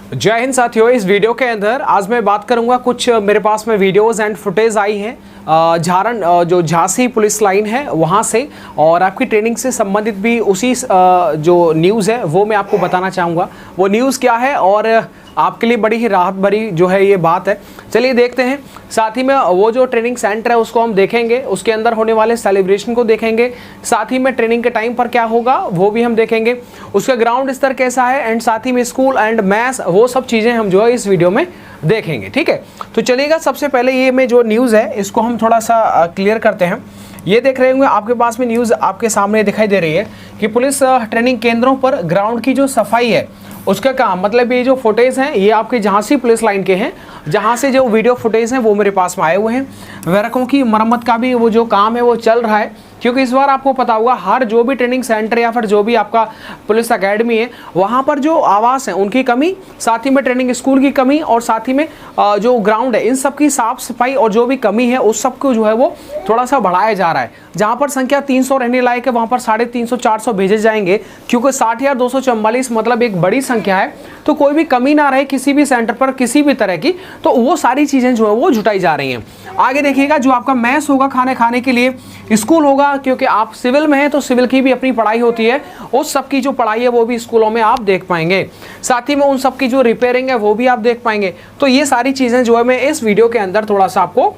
जय हिंद साथियों। इस वीडियो के अंदर आज मैं बात करूंगा कुछ मेरे पास में वीडियोस एंड फुटेज आई हैं जो झांसी पुलिस लाइन है वहां से, और आपकी ट्रेनिंग से संबंधित भी उसी जो न्यूज़ है वो मैं आपको बताना चाहूँगा। वो न्यूज़ क्या है और आपके लिए बड़ी ही राहत भरी जो है ये बात है। चलिए देखते हैं। साथ ही में वो जो ट्रेनिंग सेंटर है उसको हम देखेंगे, उसके अंदर होने वाले सेलिब्रेशन को देखेंगे, साथ ही में ट्रेनिंग के टाइम पर क्या होगा वो भी हम देखेंगे, उसका ग्राउंड स्तर कैसा है, एंड साथ ही में स्कूल एंड मैथ्स वो सब चीज़ें हम जो है इस वीडियो में देखेंगे। ठीक है, तो चलिएगा। सबसे पहले ये में जो न्यूज़ है इसको हम थोड़ा सा क्लियर करते हैं। ये देख रहे होंगे आपके पास में न्यूज़ आपके सामने दिखाई दे रही है कि पुलिस ट्रेनिंग केंद्रों पर ग्राउंड की जो सफाई है उसका काम, मतलब ये जो फुटेज हैं ये आपके झांसी पुलिस लाइन के हैं, जहां से जो वीडियो फुटेज हैं वो मेरे पास में आए हुए हैं। बैरकों की मरम्मत का भी वो जो काम है वो चल रहा है, क्योंकि इस बार आपको पता होगा हर जो भी ट्रेनिंग सेंटर या फिर जो भी आपका पुलिस एकेडमी है वहाँ पर जो आवास है उनकी कमी, साथ ही में ट्रेनिंग स्कूल की कमी, और साथ ही में जो ग्राउंड है इन सब की साफ सफाई और जो भी कमी है उस सब को जो है वो थोड़ा सा बढ़ाया जा रहा है। जहाँ पर संख्या 300 रहने लायक है वहाँ पर 350-400 भेजे जाएंगे, क्योंकि 60,244 मतलब एक बड़ी संख्या है, तो कोई भी कमी ना रहे किसी भी सेंटर पर किसी भी तरह की, तो वो सारी चीज़ें जो है वो जुटाई जा रही हैं। आगे देखिएगा, जो आपका मैस होगा खाने के लिए, स्कूल होगा, क्योंकि आप सिविल में हैं तो सिविल की भी अपनी पढ़ाई होती है, उस सब की जो पढ़ाई है वो भी स्कूलों में आप देख पाएंगे। साथ ही में उन सब की जो रिपेयरिंग है वो भी आप देख पाएंगे। तो ये सारी चीज़ें जो है मैं इस वीडियो के अंदर थोड़ा सा आपको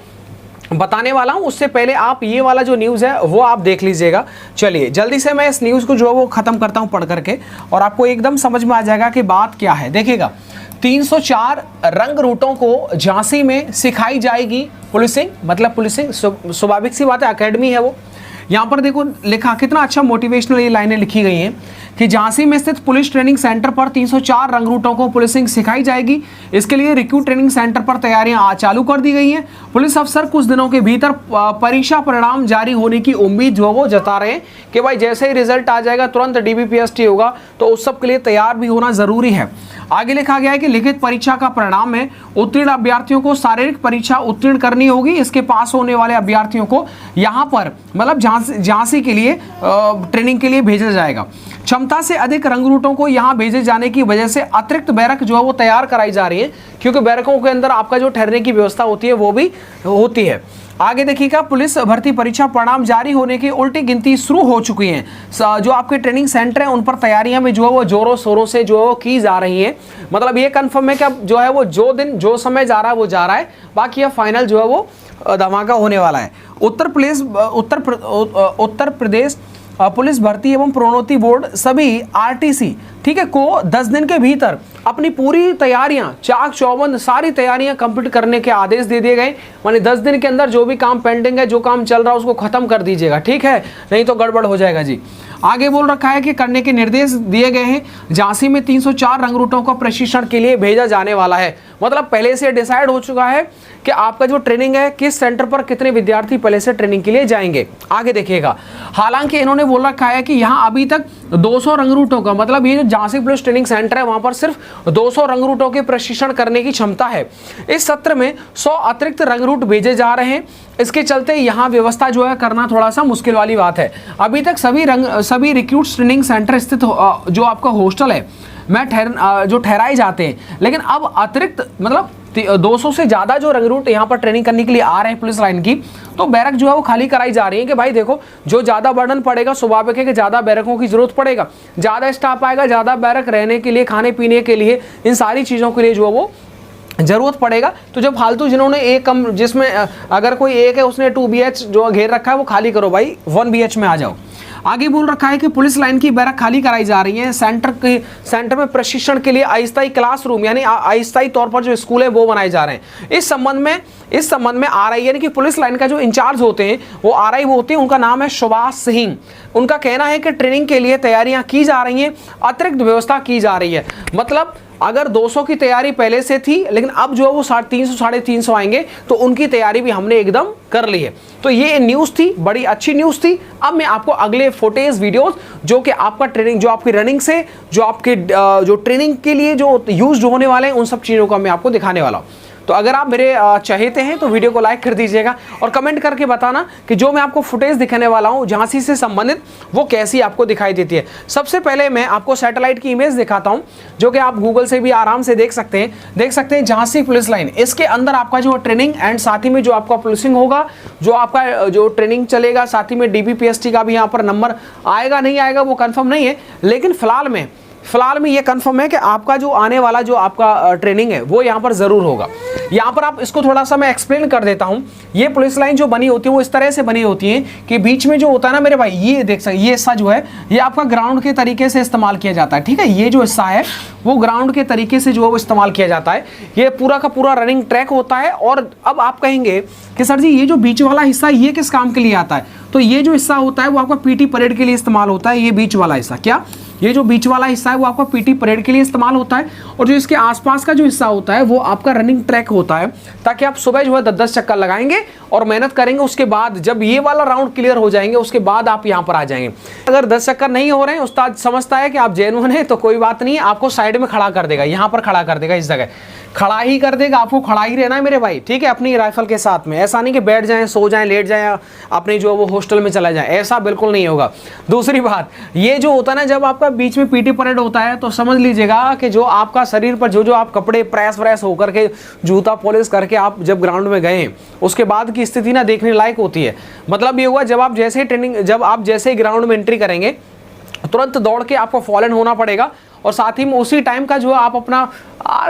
बताने वाला हूं। उससे पहले आप ये वाला जो न्यूज़ है वो आप देख लीजिएगा। चलिए जल्दी से मैं इस न्यूज़ को जो है वो ख़त्म करता हूं पढ़ करके, और आपको एकदम समझ में आ जाएगा कि बात क्या है। देखिएगा, 304 रंग रूटों को झांसी में सिखाई जाएगी पुलिसिंग, मतलब पुलिसिंग स्वाभाविक सी बात है, एकेडमी है वो। यहाँ पर देखो लिखा, कितना अच्छा मोटिवेशनल ये लाइनें लिखी गई हैं कि झांसी में स्थित पुलिस ट्रेनिंग सेंटर पर 304 रंग रूटों को पुलिसिंग सिखाई जाएगी। इसके लिए रिक्रूट ट्रेनिंग सेंटर पर तैयारियां चालू कर दी गई हैं। पुलिस अफसर कुछ दिनों के भीतर परीक्षा परिणाम जारी होने की उम्मीद जो वो जता रहे हैं कि भाई जैसे ही रिजल्ट आ जाएगा तुरंत DBPST होगा, तो उस सब के लिए तैयार भी होना जरूरी है। आगे लिखा गया है कि लिखित परीक्षा का परिणाम में उत्तीर्ण अभ्यर्थियों को शारीरिक परीक्षा उत्तीर्ण करनी होगी। इसके पास होने वाले अभ्यर्थियों को यहाँ पर मतलब झांसी के लिए ट्रेनिंग के लिए भेजा जाएगा। क्षमता से अधिक रंग रूटों को यहाँ भेजे जाने की वजह से अतिरिक्त बैरक जो है वो तैयार कराई जा रही है, क्योंकि बैरकों के अंदर आपका जो ठहरने की व्यवस्था होती है वो भी होती है। आगे देखिएगा, पुलिस भर्ती परीक्षा परिणाम जारी होने की उल्टी गिनती शुरू हो चुकी है। जो आपके ट्रेनिंग सेंटर है उन पर तैयारियां में जो है वो जोरों शोरों से जो है वो की जा रही है। मतलब ये कंफर्म है कि अब जो है वो जो दिन जो समय जा रहा है वो जा रहा है, बाकी अब फाइनल जो है वो धमाका होने वाला है। उत्तर प्रदेश पुलिस भर्ती एवं प्रोन्नति बोर्ड सभी RTC ठीक है को 10 दिन के भीतर अपनी पूरी तैयारियां चाक चौबंद सारी तैयारियां कंप्लीट करने के आदेश दे दिए गए। माने 10 दिन के अंदर जो भी काम पेंडिंग है, जो काम चल रहा है उसको खत्म कर दीजिएगा, ठीक है, नहीं तो गड़बड़ हो जाएगा जी। आगे बोल रखा है कि करने के निर्देश दिए गए हैं। झांसी में 304 रंग रूटों को प्रशिक्षण के लिए भेजा जाने वाला है। मतलब पहले से डिसाइड हो चुका है कि आपका जो ट्रेनिंग है किस सेंटर पर कितने विद्यार्थी पहले से ट्रेनिंग के लिए जाएंगे। आगे देखिएगा, हालांकि इन्होंने बोल रखा है कि यहाँ अभी तक 200 रंग रूटों का, मतलब ये जो झांसी पुलिस ट्रेनिंग सेंटर है वहां पर सिर्फ 200 रंग रूटों के प्रशिक्षण करने की क्षमता है। इस सत्र में 100 अतिरिक्त रंग रूट भेजे जा रहे हैं। इसके चलते यहाँ व्यवस्था जो है करना थोड़ा सा मुश्किल वाली बात है। अभी तक सभी रिक्रूट ट्रेनिंग सेंटर स्थित जो आपका हॉस्टल है में जो ठहराए जाते हैं, लेकिन अब अतिरिक्त मतलब 200 से ज़्यादा जो रंग रूट यहाँ पर ट्रेनिंग करने के लिए आ रहे हैं पुलिस लाइन की, तो बैरक जो है वो खाली कराई जा रही है कि भाई देखो जो ज़्यादा बर्डन पड़ेगा स्वाभाविक है कि ज़्यादा बैरकों की जरूरत पड़ेगा, ज़्यादा स्टाफ आएगा, ज़्यादा बैरक रहने के लिए, खाने पीने के लिए, इन सारी चीज़ों के लिए जो है वो जरूरत पड़ेगा। तो जो फालतू जिन्होंने एक कम, जिसमें अगर कोई एक है उसने 2 BH जो घेर रखा है वो खाली करो भाई, 1 BH में आ जाओ। आगे बोल रखा है कि पुलिस लाइन की बैरक खाली कराई जा रही है। सेंटर में प्रशिक्षण के लिए अस्थायी क्लासरूम यानी अस्थायी तौर पर जो स्कूल है वो बनाए जा रहे हैं। इस संबंध में RI यानी कि पुलिस लाइन का जो इंचार्ज होते हैं वो RI वो होते हैं, उनका नाम है सुभाष सिंह। उनका कहना है कि ट्रेनिंग के लिए तैयारियां की जा रही हैं, अतिरिक्त व्यवस्था की जा रही है। मतलब अगर 200 की तैयारी पहले से थी, लेकिन अब जो है वो 350-350 आएंगे, तो उनकी तैयारी भी हमने एकदम कर ली है। तो ये न्यूज़ थी, बड़ी अच्छी न्यूज़ थी। अब मैं आपको अगले फुटेज वीडियोस जो कि आपका ट्रेनिंग, जो आपकी रनिंग से, जो आपके जो ट्रेनिंग के लिए जो यूज होने वाले हैं, उन सब चीज़ों का मैं आपको दिखाने वाला हूँ। तो अगर आप मेरे चाहते हैं तो वीडियो को लाइक कर दीजिएगा और कमेंट करके बताना कि जो मैं आपको फुटेज दिखाने वाला हूँ झांसी से संबंधित वो कैसी आपको दिखाई देती है। सबसे पहले मैं आपको सैटेलाइट की इमेज दिखाता हूँ जो कि आप गूगल से भी आराम से देख सकते हैं। झांसी पुलिस लाइन, इसके अंदर आपका जो ट्रेनिंग एंड साथ ही में जो आपका पुलिसिंग होगा, जो आपका जो ट्रेनिंग चलेगा, साथ ही में DBPST का भी यहाँ पर नंबर आएगा नहीं आएगा वो कंफर्म नहीं है, लेकिन फिलहाल में ये कंफर्म है कि आपका जो आने वाला जो आपका ट्रेनिंग है वो यहाँ पर ज़रूर होगा। यहाँ पर आप इसको थोड़ा सा मैं एक्सप्लेन कर देता हूँ। ये पुलिस लाइन जो बनी होती है वो इस तरह से बनी होती है कि बीच में जो होता है ना मेरे भाई, ये देख सकते, ये हिस्सा जो है ये आपका ग्राउंड के तरीके से इस्तेमाल किया जाता है। ठीक है, ये जो हिस्सा है वो ग्राउंड के तरीके से जो है वो इस्तेमाल किया जाता है। ये पूरा का पूरा रनिंग ट्रैक होता है। और अब आप कहेंगे कि सर जी ये जो बीच वाला हिस्सा ये किस काम के लिए आता है? तो ये जो हिस्सा होता है वो आपका PT परेड के लिए इस्तेमाल होता है। ये बीच वाला हिस्सा, क्या ये जो बीच वाला हिस्सा है वो आपका PT परेड के लिए इस्तेमाल होता है। और जो इसके आसपास का जो हिस्सा होता है वो आपका रनिंग ट्रैक होता है, ताकि आप सुबह जो है 10-10 चक्कर लगाएंगे और मेहनत करेंगे। उसके बाद जब ये वाला राउंड क्लियर हो जाएंगे उसके बाद आप यहाँ पर आ जाएंगे। अगर 10 चक्कर नहीं हो रहे हैं, उस्ताद समझता है कि आप जेन्युइन है तो कोई बात नहीं है, आपको साइड में खड़ा कर देगा, यहाँ पर खड़ा कर देगा, इस जगह खड़ा ही कर देगा। आपको खड़ा ही रहना है मेरे भाई, ठीक है, अपनी राइफल के साथ में। ऐसा नहीं कि बैठ जाएं, सो जाएं, लेट जाएं, अपने जो वो हॉस्टल में चला जाए, ऐसा बिल्कुल नहीं होगा। दूसरी बात, ये जो होता है ना, जब आपका बीच में PT परेड होता है तो समझ लीजिएगा कि जो आपका शरीर पर जो आप कपड़े प्रेस व्रेस होकर के जूता पॉलिश करके आप जब ग्राउंड में गए उसके बाद की स्थिति ना देखने लायक होती है। मतलब ये हुआ, जब आप जैसे ग्राउंड में एंट्री करेंगे तुरंत दौड़ के आपको फॉलन होना पड़ेगा। और साथ ही में उसी टाइम का जो आप अपना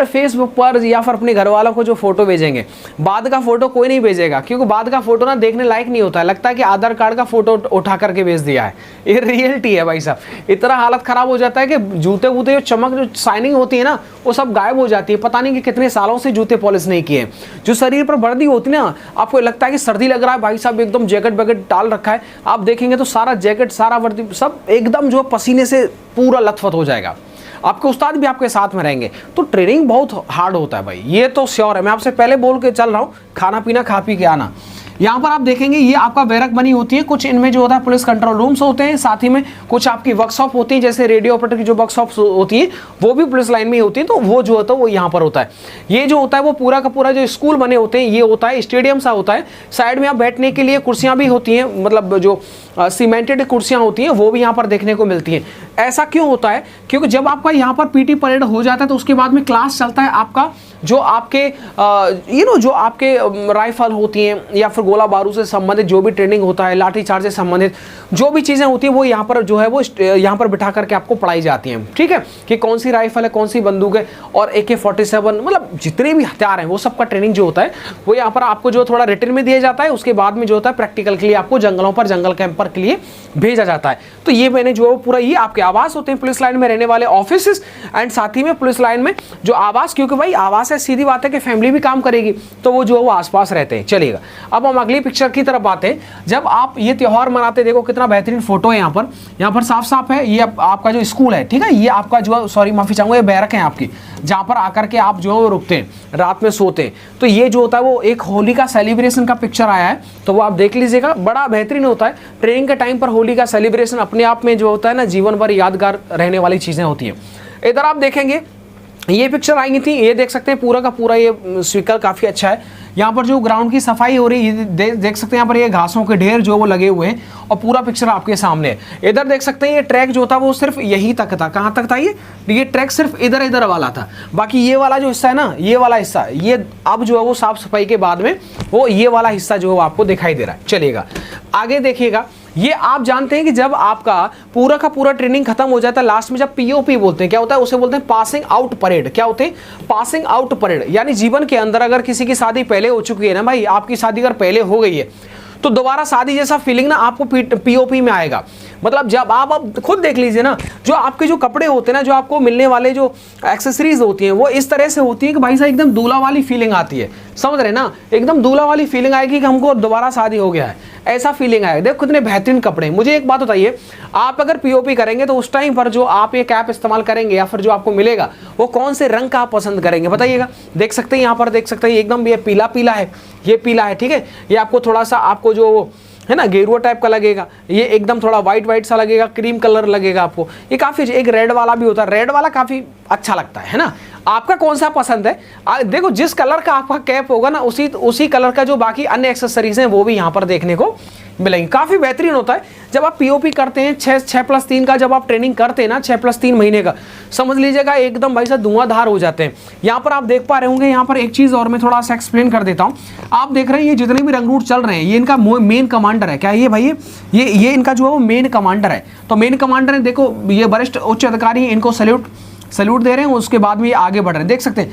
फेसबुक पर या फिर अपने घर वालों को जो फोटो भेजेंगे, बाद का फोटो कोई नहीं भेजेगा, क्योंकि बाद का फोटो ना देखने लायक नहीं होता है। लगता है कि आधार कार्ड का फोटो उठा करके भेज दिया है। ये रियलिटी है भाई साहब। इतना हालत खराब हो जाता है कि जूते वूते जो चमक जो शाइनिंग होती है ना वो सब गायब हो जाती है। पता नहीं कि कितने सालों से जूते पॉलिश नहीं किए। जो शरीर पर वर्दी होती है ना, आपको लगता है कि सर्दी लग रहा है भाई साहब, एकदम जैकेट वैकेट डाल रखा है, आप देखेंगे तो सारा जैकेट सारा वर्दी सब एकदम जो पसीने से पूरा लथपथ हो जाएगा। आपके उस्ताद भी आपके साथ में रहेंगे। तो ट्रेनिंग बहुत हार्ड होता है भाई, ये तो श्योर है। मैं आपसे पहले बोल के चल रहा हूँ, खाना पीना खा पी के आना। यहाँ पर आप देखेंगे ये आपका बैरक बनी होती है। कुछ इनमें जो होता है पुलिस कंट्रोल रूम्स होते हैं, साथ ही में कुछ आपकी वर्कशॉप होती है, जैसे रेडियो ऑपरेटर की जो वर्कशॉप होती है वो भी पुलिस लाइन में ही होती है। तो वो जो होता है वो यहाँ पर होता है। ये जो होता है वो पूरा का पूरा जो स्कूल बने होते हैं, ये होता है स्टेडियम सा होता है। साइड में आप बैठने के लिए कुर्सियाँ भी होती हैं, मतलब जो सीमेंटेड कुर्सियाँ होती हैं वो भी यहाँ पर देखने को मिलती हैं। ऐसा क्यों होता है? क्योंकि जब आपका यहाँ पर PT परेड हो जाता है तो उसके बाद में क्लास चलता है आपका, जो आपके जो आपके राइफल होती हैं या फिर गोला बारूद से संबंधित जो भी ट्रेनिंग होता है, लाठी चार्ज से संबंधित जो भी चीज़ें होती हैं वो यहाँ पर जो है वो यहाँ पर बिठा करके आपको पढ़ाई जाती हैं। ठीक है, कि कौन सी राइफल है, कौन सी बंदूक है, और AK-47 मतलब जितने भी हथियार हैं वो सबका ट्रेनिंग जो होता है वो यहाँ पर आपको जो थोड़ा रिटर्न में दिया जाता है। उसके बाद में जो होता है प्रैक्टिकल के लिए आपको जंगलों पर, जंगल कैंप पर के लिए भेजा जाता है। तो ये मैंने जो पूरा ये आपके आवास होते हैं पुलिस लाइन में रहने वाले ऑफिस एंड साथ ही में पुलिस लाइन में जो आवास, क्योंकि भाई आवास है, सीधी बात है कि फैमिली भी काम करेगी तो वो जो है वो आसपास रहते हैं। चलिएगा, अब हम अगली पिक्चर की तरफ आते हैं। जब आप ये त्यौहार मनाते, देखो कितना बेहतरीन फोटो है यहाँ पर साफ साफ है। ये आपका जो स्कूल है, ठीक है, ये आपका जो, सॉरी माफी चाहूंगा, ये बैरक है आपकी, जहाँ पर आकर के आप जो रुकते हैं, रात में सोते हैं। तो ये जो होता है वो एक होली का सेलिब्रेशन का पिक्चर आया है, तो वो आप देख लीजिएगा, बड़ा बेहतरीन होता है। ट्रेनिंग के टाइम पर होली का सेलिब्रेशन अपने आप में जो होता है ना, जीवन भर यादगार रहने वाली चीज़ें होती हैं। इधर आप देखेंगे ये पिक्चर आई थी, ये देख सकते हैं पूरा का पूरा ये स्पीकर काफ़ी अच्छा है। यहाँ पर जो ग्राउंड की सफाई हो रही है, देख सकते हैं यहाँ पर ये घासों के ढेर जो वो लगे हुए हैं, और पूरा पिक्चर आपके सामने है। इधर देख सकते हैं ये ट्रैक जो था वो सिर्फ यहीं तक था। कहाँ तक था ये ट्रैक सिर्फ इधर वाला था। बाकी ये वाला जो हिस्सा है ना, ये वाला हिस्सा, ये अब जो है वो साफ सफाई के बाद में वो ये वाला हिस्सा जो है आपको दिखाई दे रहा है। चलिएगा आगे देखिएगा। ये आप जानते हैं कि जब आपका पूरा का पूरा ट्रेनिंग खत्म हो जाता है, लास्ट में जब POP बोलते हैं, क्या होता है, उसे बोलते हैं पासिंग आउट परेड। क्या होते हैं? Passing out parade. यानी जीवन के अंदर अगर किसी की शादी पहले हो चुकी है ना भाई, आपकी शादी अगर पहले हो गई है तो दोबारा शादी जैसा फीलिंग ना आपको POP में आएगा। मतलब जब आप खुद देख लीजिए ना, जो आपके जो कपड़े होते हैं ना, जो आपको मिलने वाले जो एक्सेसरीज होती हैं वो इस तरह से होती है कि भाई साहब एकदम दूल्हा वाली फीलिंग आती है। समझ रहे ना, एकदम दूल्हा वाली फीलिंग आएगी कि हमको दोबारा शादी हो गया है, ऐसा फीलिंग आएगा। देखो कितने बेहतरीन कपड़े। मुझे एक बात बताइए, आप अगर POP करेंगे तो उस टाइम पर जो आप ये कैप इस्तेमाल करेंगे या फिर जो आपको मिलेगा वो कौन से रंग का आप पसंद करेंगे बताइएगा। देख सकते हैं यहाँ पर, देख सकते हैं एकदम ये पीला पीला है, ये पीला है, ठीक है। ये आपको थोड़ा सा आपको जो है ना, गेरुआ टाइप का लगेगा, ये एकदम थोड़ा वाइट वाइट सा लगेगा, क्रीम कलर लगेगा आपको। ये काफ़ी, एक रेड वाला भी होता है, रेड वाला काफ़ी अच्छा लगता है ना। आपका कौन सा पसंद है? देखो जिस कलर का आपका कैप होगा ना, उसी कलर का जो बाकी अन्य एक्सेसरीज हैं वो भी यहाँ पर देखने को मिलेंगे। काफ़ी बेहतरीन होता है जब आप पीओपी करते हैं। 6+3 का जब आप ट्रेनिंग करते हैं ना, 6+3 महीने का, समझ लीजिएगा एकदम भाई साहब धुआंधार हो जाते हैं। यहाँ पर आप देख पा रहे होंगे, यहाँ पर एक चीज़ और मैं थोड़ा सा एक्सप्लेन कर देता हूँ। आप देख रहे हैं ये जितने भी रंगरूट चल रहे हैं, ये इनका मेन कमांडर है। क्या ये भाई, ये इनका जो है वो मेन कमांडर है। तो मेन कमांडर है, देखो ये वरिष्ठ उच्च अधिकारी हैं, इनको सैल्यूट दे रहे हैं। उसके बाद में ये आगे बढ़ रहे हैं, देख सकते हैं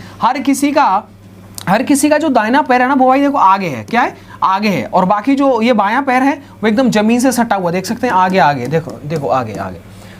हर किसी का जो दाहिना पैर है ना वो भाई देखो आगे है, क्या है, आगे है, और बाकी जो ये बायां पैर है वो एकदम जमीन से सटा हुआ, देख सकते हैं आगे, देखो आगे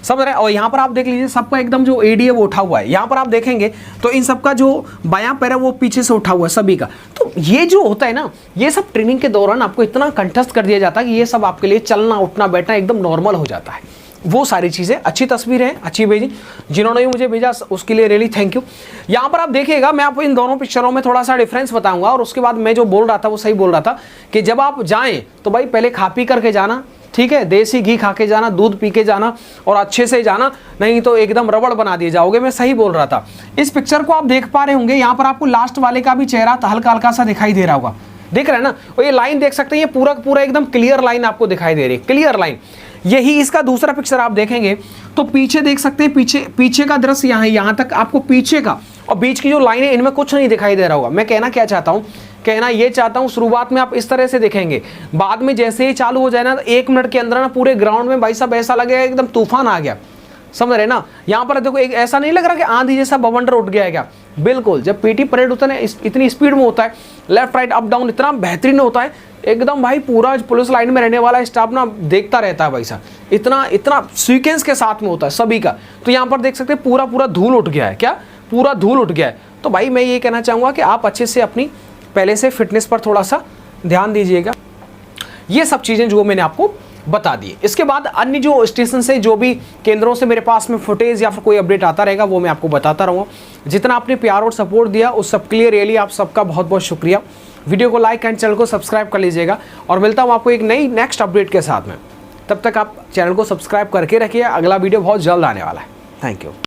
सब रहे। और यहाँ पर आप देख लीजिए सबका एकदम जो एडी है वो उठा हुआ है। यहाँ पर आप देखेंगे तो इन सबका जो बायां पैर है वो पीछे से उठा हुआ है सभी का। तो ये जो होता है ना, ये सब ट्रेनिंग के दौरान आपको इतना कंठस्थ कर दिया जाता है कि ये सब आपके लिए चलना उठना बैठना एकदम नॉर्मल हो जाता है। वो सारी चीज़ें, अच्छी तस्वीरें हैं, अच्छी भेजी, जिन्होंने भी मुझे भेजा उसके लिए रियली थैंक यू। यहाँ पर आप देखिएगा, मैं आपको इन दोनों पिक्चरों में थोड़ा सा डिफरेंस बताऊंगा, और उसके बाद मैं जो बोल रहा था वो सही बोल रहा था कि जब आप जाएं तो भाई पहले खा पी करके जाना, ठीक है, देसी घी खा के जाना, दूध पी के जाना, और अच्छे से जाना, नहीं तो एकदम रबड़ बना दिए जाओगे। मैं सही बोल रहा था। इस पिक्चर को आप देख पा रहे होंगे, यहाँ पर आपको लास्ट वाले का भी चेहरा हल्का हल्का सा दिखाई दे रहा होगा, देख रहे हैं ना। और ये लाइन देख सकते हैं, ये पूरा एकदम क्लियर लाइन आपको दिखाई दे रही है, क्लियर लाइन। यही इसका दूसरा पिक्चर आप देखेंगे तो पीछे देख सकते हैं, पीछे का दृश्य यहाँ तक आपको पीछे का और बीच की जो लाइन है इनमें कुछ नहीं दिखाई दे रहा होगा। मैं कहना क्या चाहता हूँ, कहना ये चाहता हूँ, शुरुआत में आप इस तरह से देखेंगे, बाद में जैसे ही चालू हो जाए ना, 1 मिनट के अंदर ना पूरे ग्राउंड में भाई साहब ऐसा लगेगा एकदम तूफान आ गया, समझ रहे ना। यहाँ पर देखो एक ऐसा नहीं लग रहा कि आंधी जैसा बवंडर उठ गया है क्या, बिल्कुल। जब पीटी परेड होता है ना, इतनी स्पीड में होता है, लेफ्ट राइट अप डाउन इतना बेहतरीन होता है एकदम भाई, पूरा पुलिस लाइन में रहने वाला स्टाफ ना देखता रहता है भाई साहब, इतना सीक्वेंस के साथ में होता है सभी का। तो यहाँ पर देख सकते हैं पूरा धूल उठ गया है, क्या पूरा धूल उठ गया है। तो भाई मैं ये कहना चाहूँगा कि आप अच्छे से अपनी पहले से फिटनेस पर थोड़ा सा ध्यान दीजिएगा। ये सब चीज़ें जो मैंने आपको बता दी। इसके बाद अन्य जो स्टेशन से, जो भी केंद्रों से मेरे पास में फुटेज या फिर कोई अपडेट आता रहेगा वो मैं आपको बताता रहूँगा। जितना आपने प्यार और सपोर्ट दिया उस सब के लिए रियली आप सबका बहुत बहुत शुक्रिया। वीडियो को लाइक एंड चैनल को सब्सक्राइब कर लीजिएगा, और मिलता हूँ आपको एक नई नेक्स्ट अपडेट के साथ में। तब तक आप चैनल को सब्सक्राइब करके रखिए, अगला वीडियो बहुत जल्द आने वाला है। Thank you.